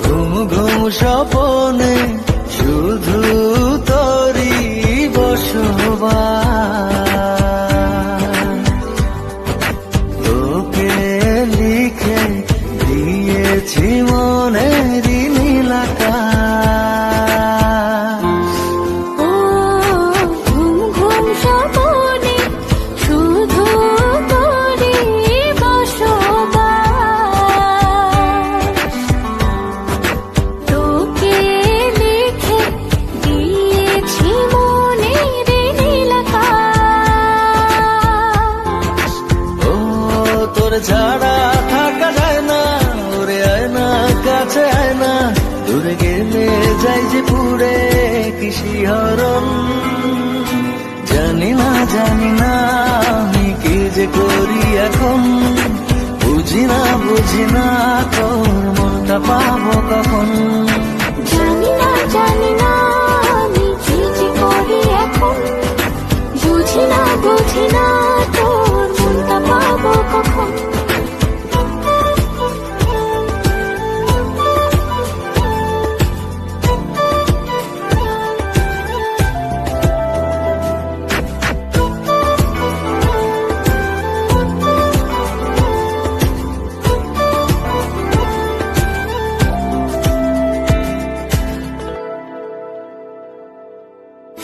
ঘুম ঘুম স্বপনে শুধু তোরি বসবাস, তোকে লিখে দিয়েছি মনেরই নীল আকাশ। ও ঘুম ঘুম স্বপনে শুধু তোরি বসবাস, তোকে লিখে দিয়েছি মনের নীল আকাশ। ও তোর ছাড়া থাকা যায় না, ওরে আয় না কাছে আয় না, দূরে গেলে যাই যে পুরে কি শিহরণ। জানি না আমি কি যে করি এখন, বুঝি না তোর মনটা পাবো কখন। জানি না আমি কি যে করি এখন, বুঝি না তোর মনটা পাবো কখন।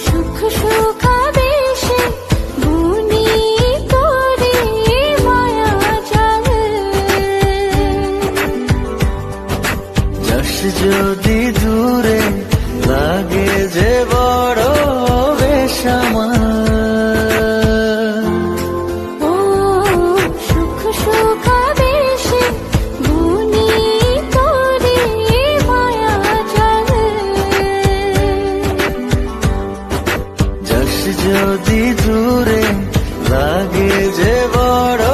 সুখ সুখাবেশে বুনি তোরে মায়া জাল, যাস যদি দূরে লাগে যে বড় বেসামাল। ও সুখ সুখাবেশে বুনি তোরে মায়া জাল, যাস যদি দূরে লাগে যে বড়